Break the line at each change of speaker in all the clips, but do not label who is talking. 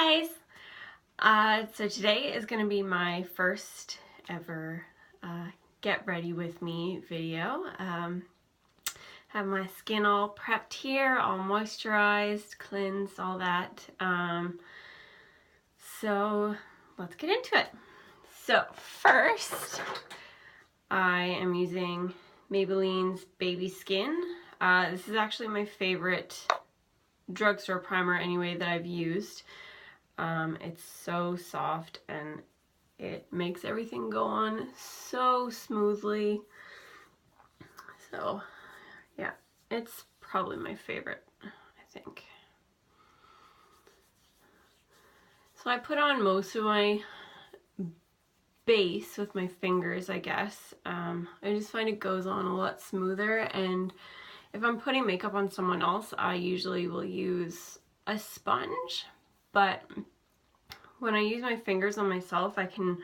guys! So today is going to be my first ever get ready with me video. Have my skin all prepped here, all moisturized, cleansed, all that. So let's get into it. So first, I am using Maybelline's Baby Skin. This is actually my favorite drugstore primer anyway that I've used. It's so soft and it makes everything go on so smoothly. So yeah, it's probably my favorite, I think. So I put on most of my base with my fingers, I guess. I just find it goes on a lot smoother, and if I'm putting makeup on someone else, I usually will use a sponge, but when I use my fingers on myself, I can,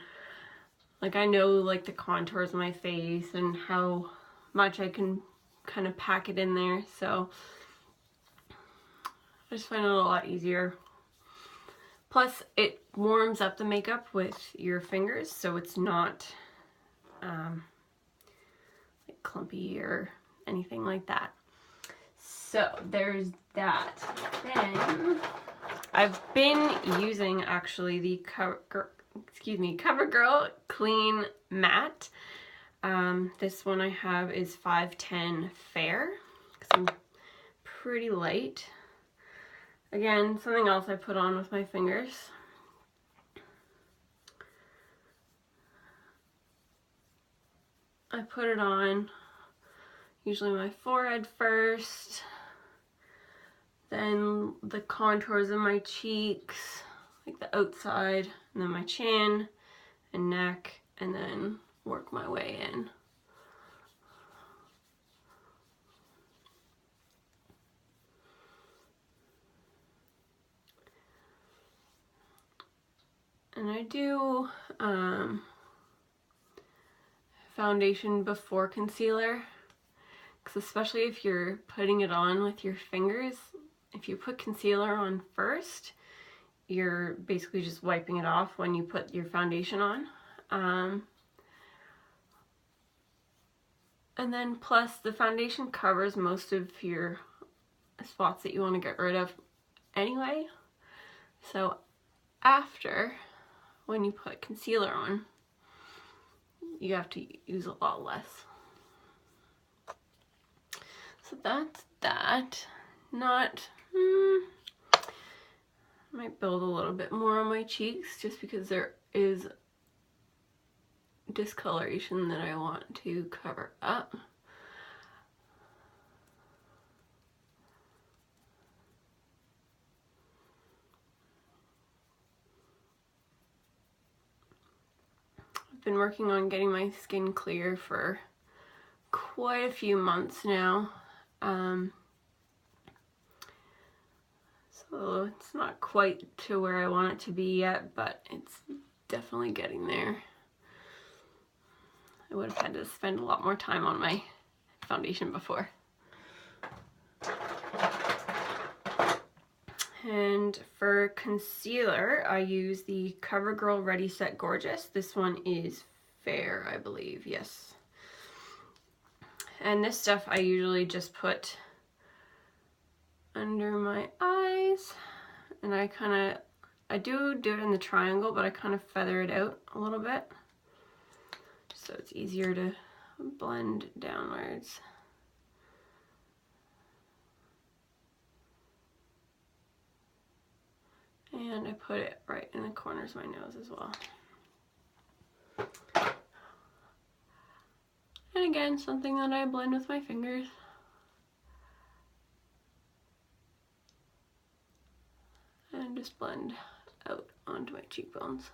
I know like the contours of my face and how much I can kind of pack it in there, so I just find it a lot easier. Plus, it warms up the makeup with your fingers, so it's not like clumpy or anything like that. So there's that. Then I've been using actually the CoverGirl Clean Matte. This one I have is 510 Fair because I'm pretty light. Again, something else I put on with my fingers. I put it on usually my forehead first, then the contours of my cheeks, like the outside, and then my chin and neck, and then work my way in. And I do foundation before concealer, because especially if you're putting it on with your fingers, if you put concealer on first, you're basically just wiping it off when you put your foundation on. And then plus the foundation covers most of your spots that you want to get rid of anyway. So after, when you put concealer on, you have to use a lot less. So that's that. Might build a little bit more on my cheeks just because there is discoloration that I want to cover up. I've been working on getting my skin clear for quite a few months now. So it's not quite to where I want it to be yet, but it's definitely getting there. I would have had to spend a lot more time on my foundation before. And for concealer, I use the CoverGirl Ready Set Gorgeous. This one is fair, I believe, yes. And this stuff I usually just put under my eyes, and I do it in the triangle, but I kind of feather it out a little bit so it's easier to blend downwards. And I put it right in the corners of my nose as well. And again, something that I blend with my fingers. And just blend out onto my cheekbones.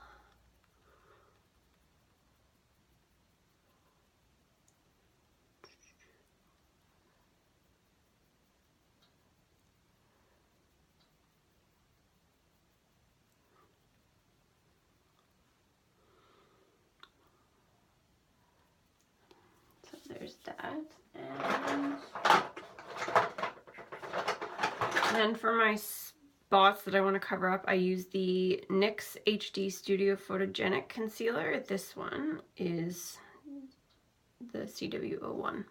So there's that. And then for my spots that I want to cover up, I use the NYX HD Studio Photogenic Concealer. This one is the CW01.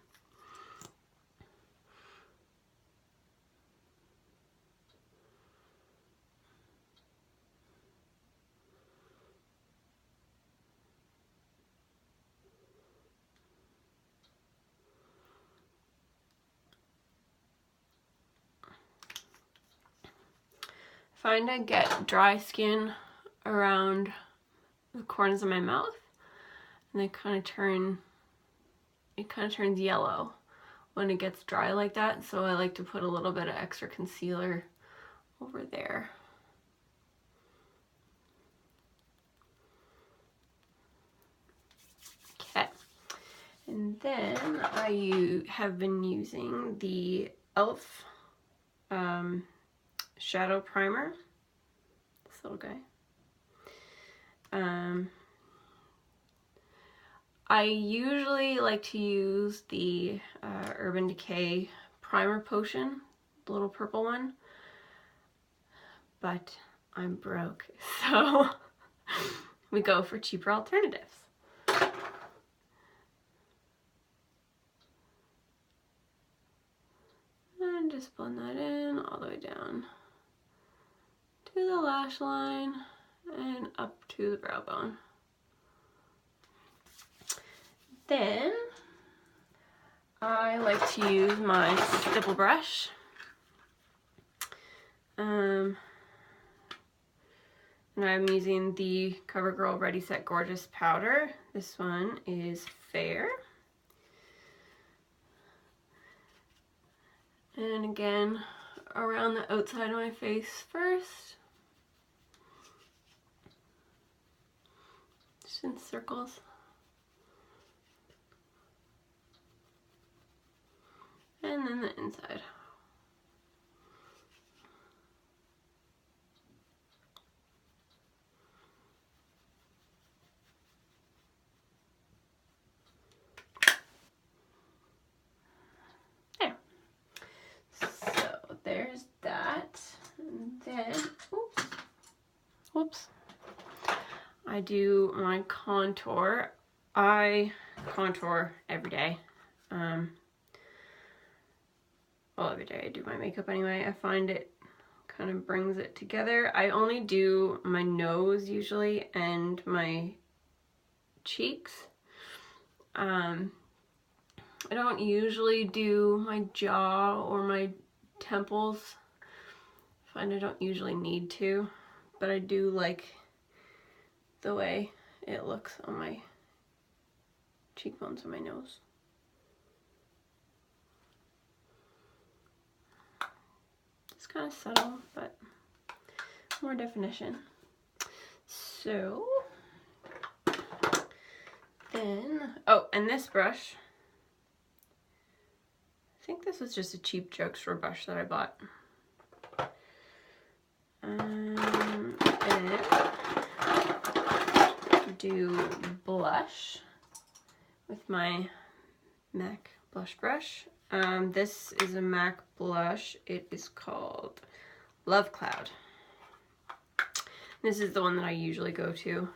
I find I get dry skin around the corners of my mouth, and it kind of turns yellow when it gets dry like that, so I like to put a little bit of extra concealer over there. Okay, and then I have been using the e.l.f. Shadow Primer, this little guy. I usually like to use the Urban Decay Primer Potion, the little purple one, but I'm broke, so we go for cheaper alternatives. And just blend that in all the way down to the lash line and up to the brow bone. Then I like to use my stipple brush. And I'm using the CoverGirl Ready Set Gorgeous powder. This one is Fair. And again, around the outside of my face first. Just in circles. And then the inside. There. So there's that. And then, whoops. I do my contour. I contour every day. Well, every day I do my makeup anyway. I find it kind of brings it together. I only do my nose usually and my cheeks. I don't usually do my jaw or my temples. I find I don't usually need to, but I do like the way it looks on my cheekbones and my nose. Kind of subtle, but more definition. So then, oh, and this brush, I think this was just a cheap drugstore brush that I bought. And do blush with my MAC blush brush. This is a MAC blush. It is called Love Cloud. This is the one that I usually go to.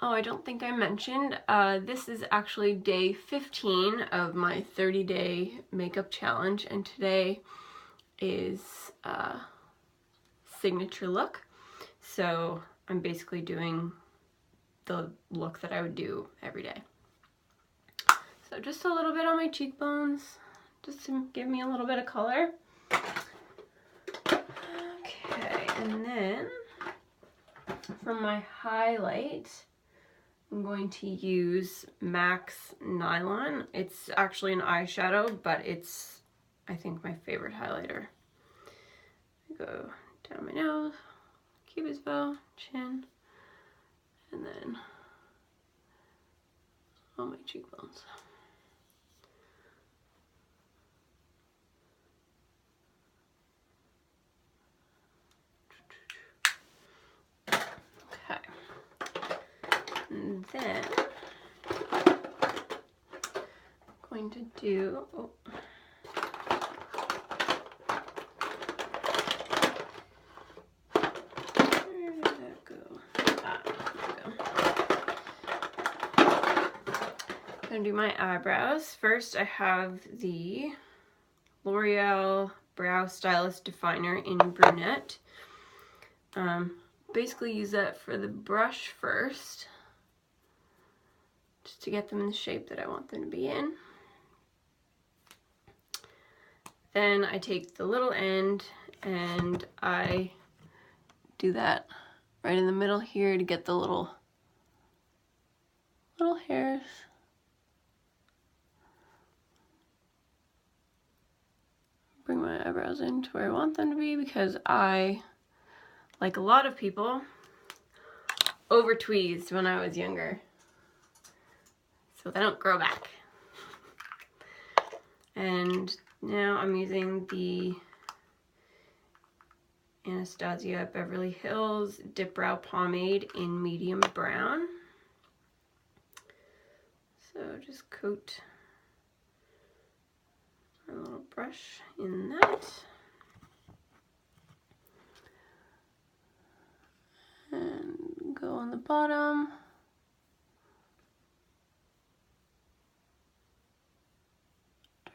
Oh, I don't think I mentioned, this is actually day 15 of my 30-day makeup challenge, and today is signature look. So I'm basically doing the look that I would do every day. So just a little bit on my cheekbones, just to give me a little bit of color. Okay, and then for my highlight, I'm going to use MAC's Nylon. It's actually an eyeshadow, but it's, I think, my favorite highlighter. I go down my nose, cupid's bow, chin, and then on my cheekbones. And then I'm going to do, gonna do my eyebrows. First I have the L'Oreal Brow Stylist Definer in Brunette. Basically use that for the brush first, just to get them in the shape that I want them to be in. Then I take the little end and I do that right in the middle here to get the little hairs. Bring my eyebrows into where I want them to be, because I, like a lot of people, over tweezed when I was younger, so they don't grow back. And now I'm using the Anastasia Beverly Hills Dip Brow Pomade in medium brown. So just coat my little brush in that. And go on the bottom.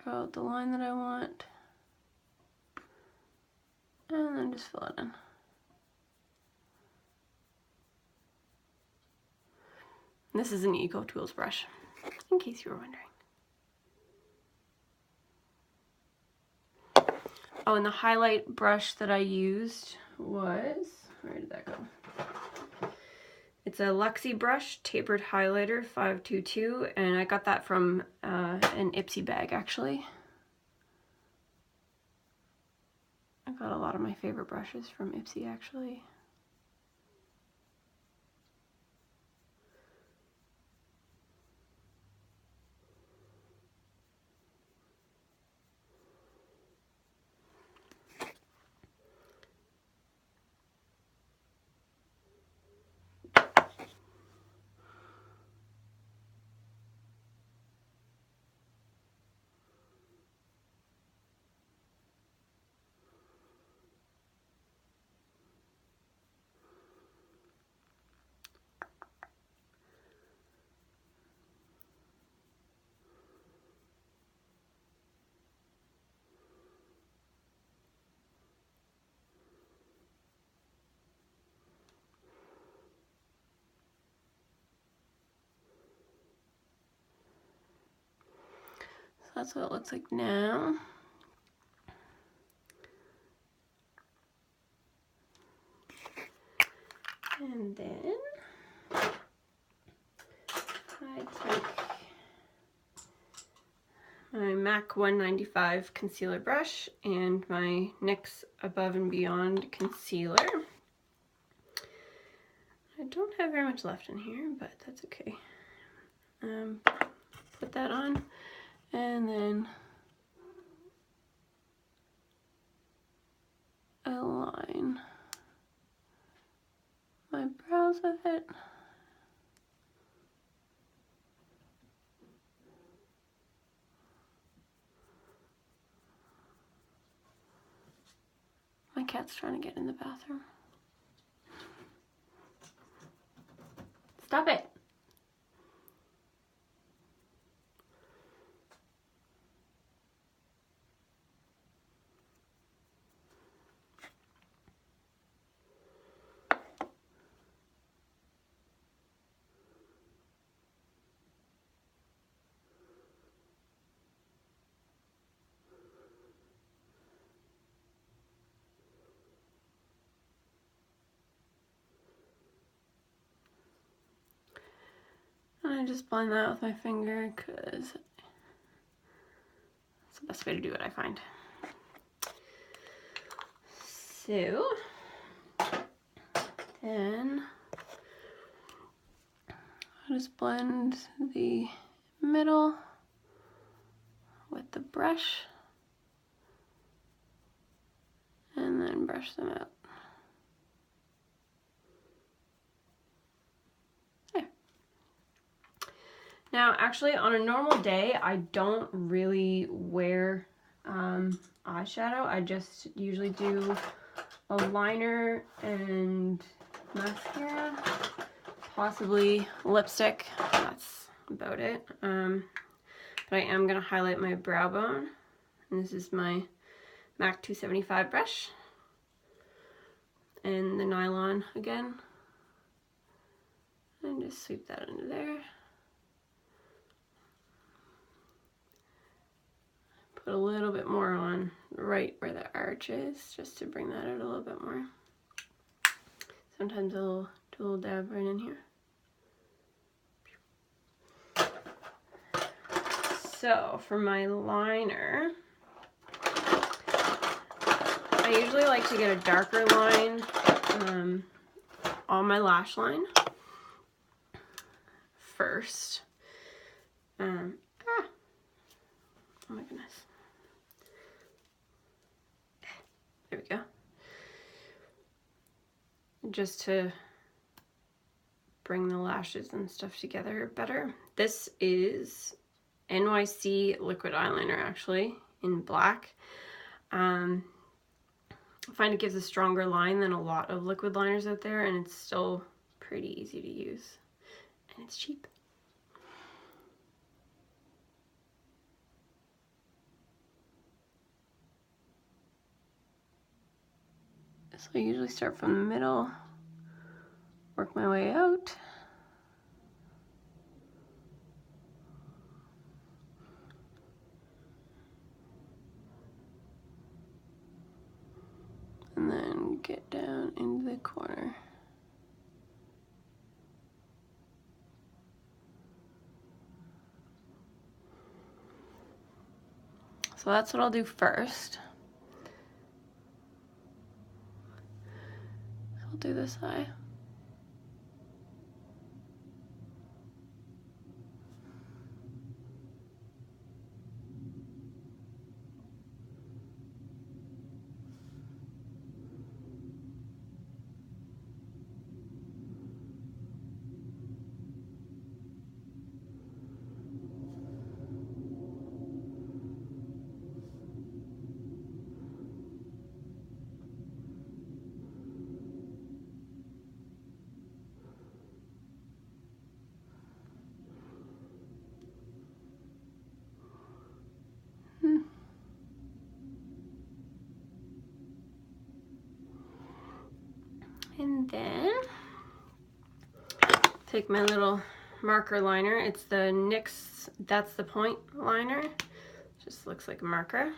Draw out the line that I want. And then just fill it in. This is an Eco Tools brush, in case you were wondering. Oh, and the highlight brush that I used was, where did that go? It's a Luxie brush, tapered highlighter, 522, and I got that from an Ipsy bag, actually. I got a lot of my favorite brushes from Ipsy, actually. So that's what it looks like now. And then I take my MAC 195 concealer brush and my NYX Above and Beyond concealer. I don't have very much left in here, but that's okay. Put that on, and then align my brows with it. My cat's trying to get in the bathroom. Stop it! And I just blend that with my finger because it's the best way to do it, I find. So then I just blend the middle with the brush and then brush them out. Now, actually, on a normal day, I don't really wear eyeshadow. I just usually do a liner and mascara, possibly lipstick. That's about it. But I am going to highlight my brow bone. And this is my MAC 275 brush. And the nylon again. And just sweep that under there. Put a little bit more on right where the arch is, just to bring that out a little bit more. Sometimes I'll do a little dab right in here. So for my liner, I usually like to get a darker line on my lash line first. Oh my goodness. There we go. Just to bring the lashes and stuff together better. This is NYC liquid eyeliner, actually, in black. I find it gives a stronger line than a lot of liquid liners out there, and it's still pretty easy to use, and it's cheap. So I usually start from the middle, work my way out. And then get down into the corner. So that's what I'll do first. I'll do this eye. And then take my little marker liner. It's the NYX That's the Point liner. Just looks like a marker.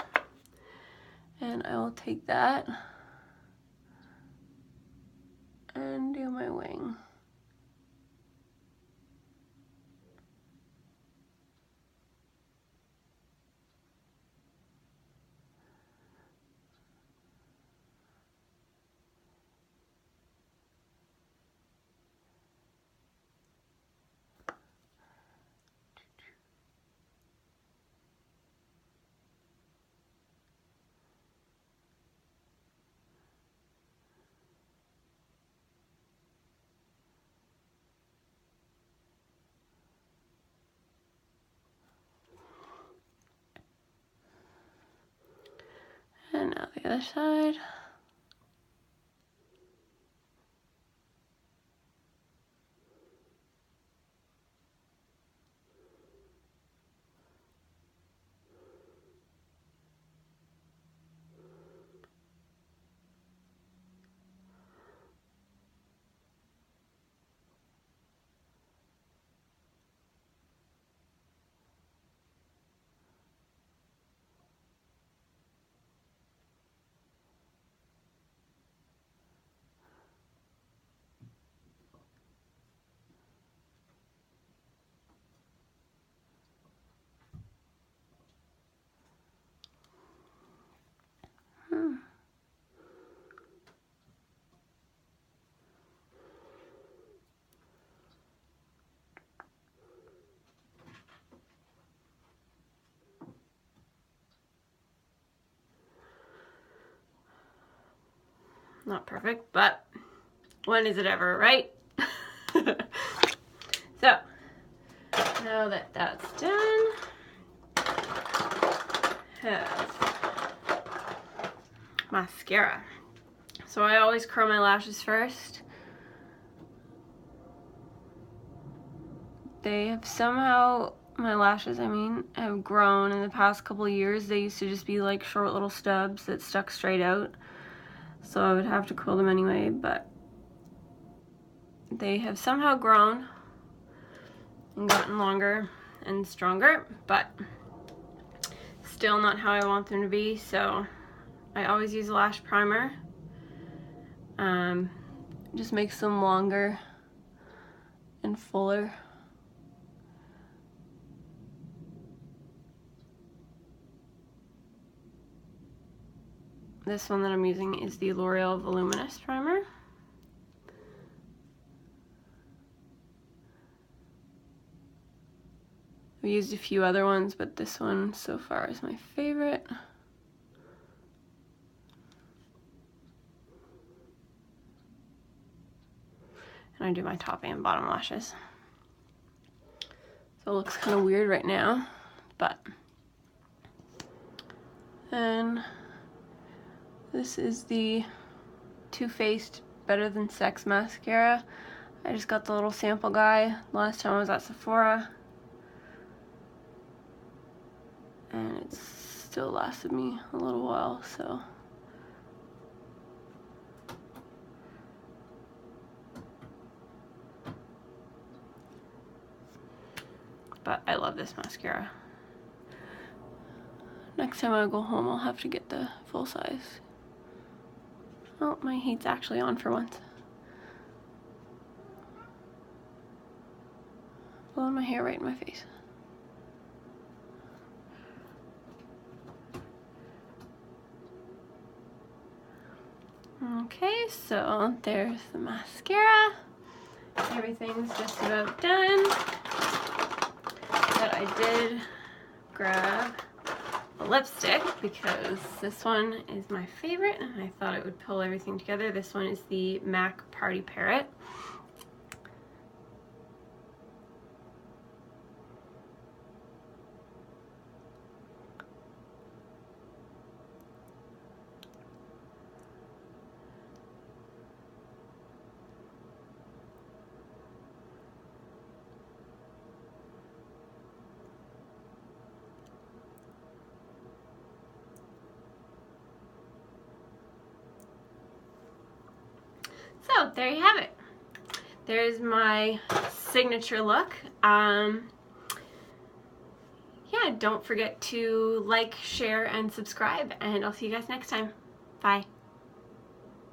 And I will take that and do my wing. And now the other side. Not perfect, but when is it ever, right? So, now that that's done, have mascara. So I always curl my lashes first. They have somehow, my lashes, I mean, have grown in the past couple of years. They used to just be like short little stubs that stuck straight out. So I would have to curl them anyway, but they have somehow grown and gotten longer and stronger, but still not how I want them to be. So I always use a lash primer. Just makes them longer and fuller. This one that I'm using is the L'Oreal Voluminous Primer. I've used a few other ones, but this one so far is my favorite. And I do my top and bottom lashes. So it looks kind of weird right now, but then this is the Too Faced Better Than Sex mascara. I just got the little sample guy last time I was at Sephora, and it's still lasted me a little while, so. But I love this mascara. Next time I go home, I'll have to get the full size. Oh, my heat's actually on for once. Blowing my hair right in my face. Okay, so there's the mascara. Everything's just about done. But I did grab a lipstick because this one is my favorite and I thought it would pull everything together. This one is the MAC Party Parrot. So there you have it. There's my signature look. Yeah, don't forget to like, share, and subscribe, and I'll see you guys next time. Bye.